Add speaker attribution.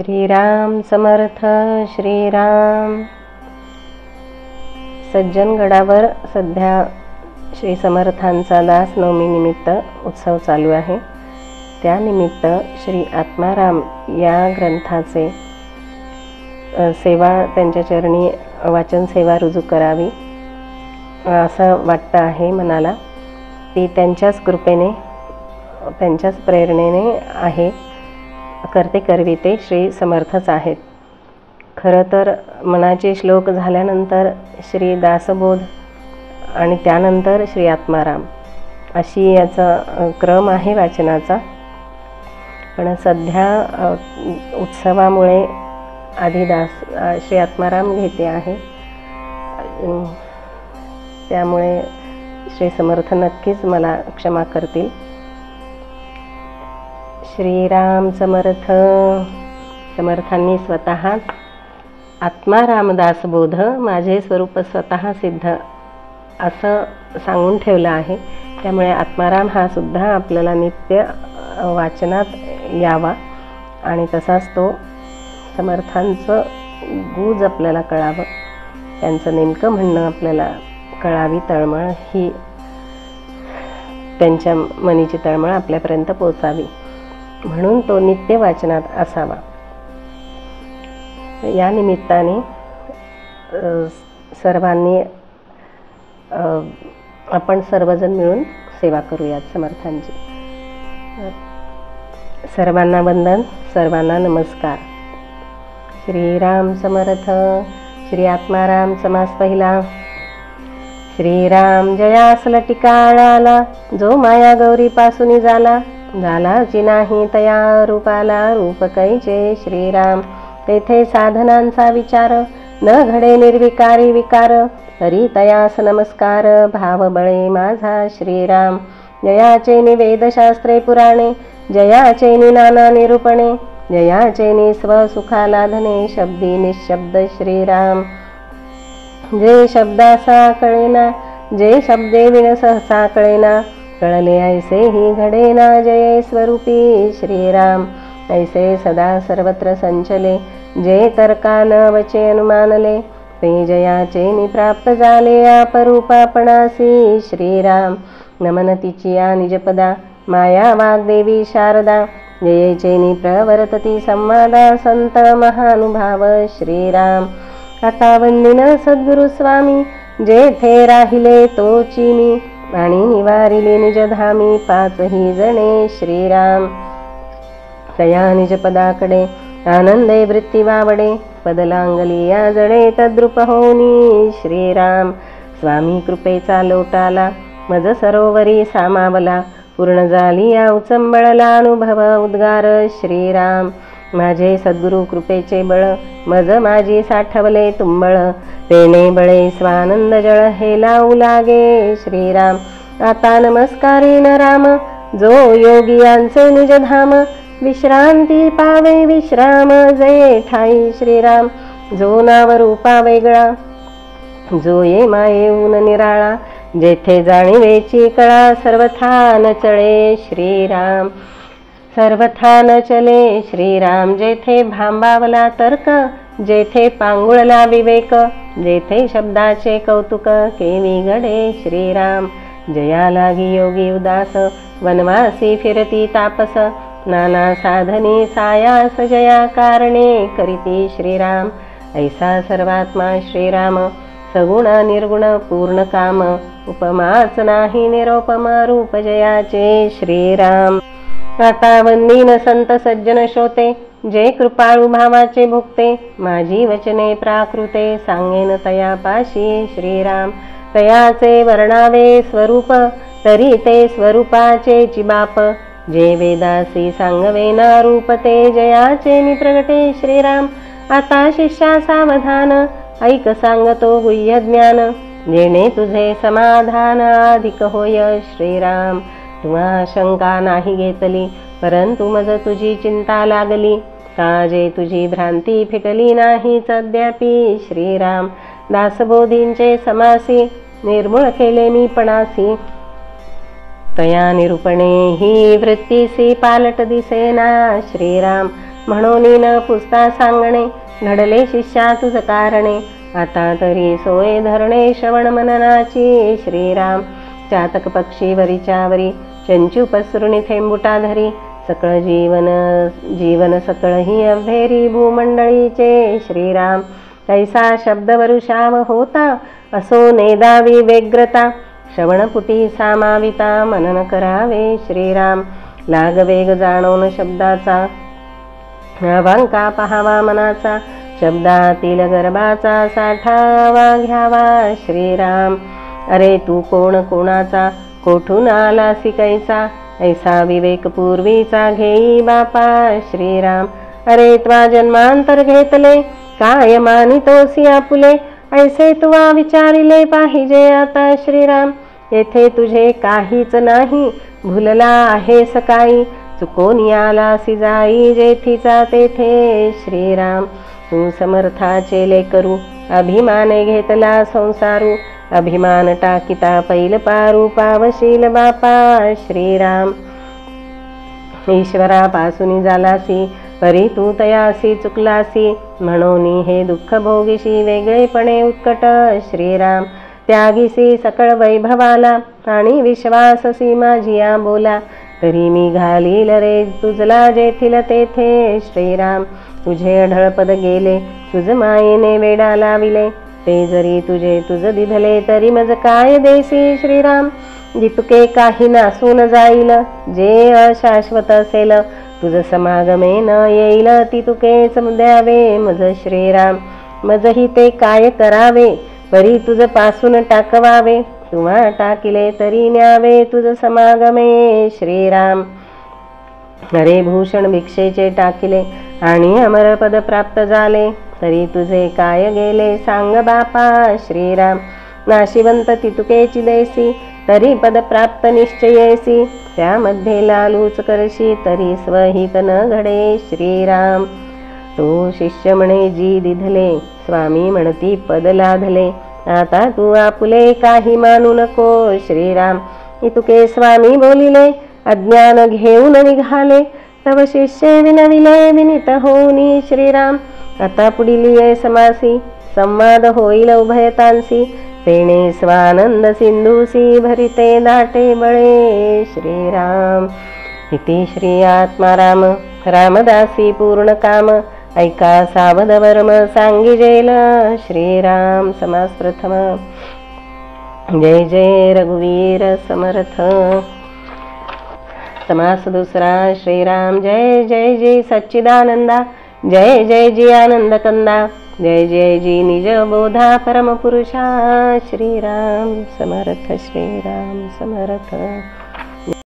Speaker 1: श्रीराम समर्थ श्रीराम। सज्जनगडावर सध्या श्री समर्थांचा दास नवमी निमित्त उत्सव चालू आहे। त्यानिमित्त श्री आत्माराम या ग्रंथाचे सेवा त्यांच्या चरणी वाचन सेवा रुजू करावी असं वाटतं आहे मनाला। ती त्यांच्याच कृपेने त्यांच्याच प्रेरणेने आहे। करते करविते श्री समर्थच आहेत। खरं तर मनाचे श्लोक झाल्यानंतर श्री दासबोध आणि त्यानंतर श्री आत्माराम अशी याचा क्रम आहे वाचनाचा। पण सध्या उत्सवामुळे आधी श्री आत्माराम घेते आहे, त्यामुळे श्री समर्थ नक्कीच मला क्षमा करतील। श्रीराम समर्थ। समर्थांनी स्वतःच आत्माराम दासबोध माझे स्वरूप स्वतः सिद्ध असं सांगून ठेवलं आहे। त्यामुळे आत्माराम हा सुद्धा आपल्याला नित्य वाचनात यावा आणि तसाच तो समर्थांचं गूज आपल्याला कळावं, त्यांचं नेमकं म्हणणं आपल्याला कळावी, तळमळ ही त्यांच्या मनीची तळमळ आपल्यापर्यंत पोचावी म्हणून तो नित्य वाचनात असावा। या निमित्ताने सर्वांनी आपण सर्वजण मिळून सेवा करूयात समर्थांची। सर्वांना वंदन, सर्वांना नमस्कार। श्रीराम समर्थ। श्री आत्माराम समास पहिला। श्रीराम जयास लटिकाळाला, जो माया गौरी पासून झाला झालाची नाही तया रूपाला रूप कैचे। श्रीराम तेथे साधनांचा विचार, न घडे निर्विकारी विकार, तरी तयास नमस्कार भाव बळे माझा। श्रीराम जयाचे निवेद शास्त्रे पुराणे, जयाचे नाना निरूपणे, जयाचे स्वसुखालाधने शब्दी निशब्द। श्रीराम जे शब्दासा कळेना, जे शब्दे विण सहसा कळेना, कळले ऐसे ही घडेना जये स्वरूपी। श्रीराम ऐसे सदा सर्वत्र संचले, जे तर्कान वचे अनुमानले, ते जयाचे निप्राप्त झाले अपरूपापणासी। श्रीराम नमन तिची या निजपदा, माया वाग्देवी शारदा, जयेचे निप्रवर्तती संवादा संत महानुभाव। श्रीराम आता वंदिन सद्गुरु स्वामी, जेथे राहिले तोची मी, आणि निवारिले निजधामी पाचही जणे। श्रीराम तया निजपदाकडे आनंदे वृत्ती वावडे, पदलांगली या जडे तद्रुप होनी। श्रीराम स्वामी कृपेचा लोटाला, मज सरोवरी सामावला, पूर्ण झाली या उचंबळला अनुभव उद्गार। श्रीराम माझे सद्गुरु कृपेचे बळ, मज माझी साठवले तुंबळ, तेने बळे स्वानंद जळ हे लावू लागे। श्रीराम आता नमस्कारीन राम, जो योगियांचे निजधाम, विश्रांती पावे विश्राम जये ठाई। श्रीराम जो नाव रूपा वेगळा, जो ये मायेऊन निराळा, जेथे जाणीवेची कळा, सर्वथा न चळे। श्रीराम सर्वथा न चले। श्रीराम जेथे भांबावला तर्क, जेथे पांगुळला विवेक, जेथे शब्दाचे कौतुक केवी घडे। श्रीराम जया लागी योगी उदास, वनवासी फिरती तापस, नाना साधनी सायास जया कारणे करीती। श्रीराम ऐसा सर्वात्मा श्रीराम, सगुण निर्गुण पूर्ण काम, उपमाच नाही निरोपम रूप जयाचे। श्रीराम आता वंदीन संत सज्जन श्रोते, जे कृपाळू भावाचे भुक्ते, माझी वचने प्राकृते, सांगेन तयापाशी। श्रीराम तयाचे वर्णावे स्वरूप, तरी ते स्वरूपाचे चिबाप, जे वेदासी सांगवे ना रूप, ते जयाचे निप्रगटे। श्रीराम आता शिष्या सावधान, ऐक सांगतो गुह्य ज्ञान, जेणे तुझे समाधान अधिक होय। श्रीराम तुझा शंका नाही घेतली, परंतु मज तुझी चिंता लागली, काजे तुझी भ्रांती फिटली नाही अद्यापि। श्रीराम दासबोधींचे समासी, निर्मूळ केले मी पणासी, तया निरूपणे ही वृत्तीसी पालट दिसेना। श्रीराम म्हणून न पुसता सांगणे घडले शिष्या तुझ कारणे आता तरी सोय धरणे श्रवण मननाची श्रीराम चातक पक्षी वरीच्या वरी चंचू पसरुणी थेंबुटा धरी सकळ जीवन सकळ ही अभेरी भूमंडळीचे श्रीराम कैसा शब्द वरुषाव होता असो नेदावी व्यग्रता श्रवणपुटी सामाविता मनन करावे श्रीराम लाग वेग जाणवून शब्दाचा अभांका पहावा मनाचा शब्दातील गर्भाचा साठावा घ्यावा श्रीराम अरे तू कोण कोणाचा कोठून आलासी कैसा ऐसा विवेक पूर्वीचा घेई बापा श्रीराम अरे त्वा जन्मांतर घेतले काय मानितोसी आपुले ऐसे तुवा विचारिले पाहिजे आता श्रीराम येथे तुझे काहीच नाही भुलला आहे सकाळी चुकोनी आलासी जाई जेथीचा तेथे श्रीराम तू समर्थाचे लेकरू अभिमाने घेतला संसारू अभिमान टाकिता पैल पारू पावशील बापा श्रीराम ईश्वरापासून झालासी परी तू तयासी चुकलासी म्हणून हे दुःख भोगीशी वेगळेपणे उत्कट श्रीराम त्यागीसी सकळ वैभवाला आणि विश्वाससी माझिया बोला तरी मी घालील रे तुझला जेथील तेथे श्रीराम तुझे अढळपद गेले तुझ मायेने वेडा लाविले ते जरी तुझ दिधले तरी मज काय देसी श्रीराम जितके काही नासून जाईल जे अशाश्वत असेल तुझ समागमे न येईल ती तुकेच द्यावे मज श्रीराम मजही ते काय करावे परी तुझ पासून टाकवावे तुवा टाकिले तरी न्यावे तुझ समागमे श्रीराम अरे भूषण भिक्षेचे टाकिले आणि अमरपद प्राप्त झाले तरी तुझे काय गेले सांग बापा श्रीराम नाशिवंत तितुकेची देसी तरी पद प्राप्त निश्चयेसी त्यामध्ये लालूच करशी तरी स्वहित न घडे श्रीराम तो शिष्य म्हणे जी दिधले स्वामी म्हणती पद लाधले आता तू आपुले काही मानू नको श्रीराम इतुके स्वामी बोलिले अज्ञान घेऊन निघाले तव शिष्य विनविले विनित होनी श्रीराम आता पुढील ये समासी संवाद होईल उभयतांसी तेणे स्वानंद सिंधूसी भरिते दाटे बळे श्रीराम इति श्री आत्माराम रामदासी पूर्ण काम ऐका सावध वर्म सांगिजेल श्रीराम समास प्रथम जय जय रघुवीर समर्थ समास दुसरा श्रीराम जय जय जी सच्चिदानंदा जय जय जी आनंद कंदा जय जय जी निज बोधा परम पुरुषा श्रीराम समर्थ श्रीराम समर्थ।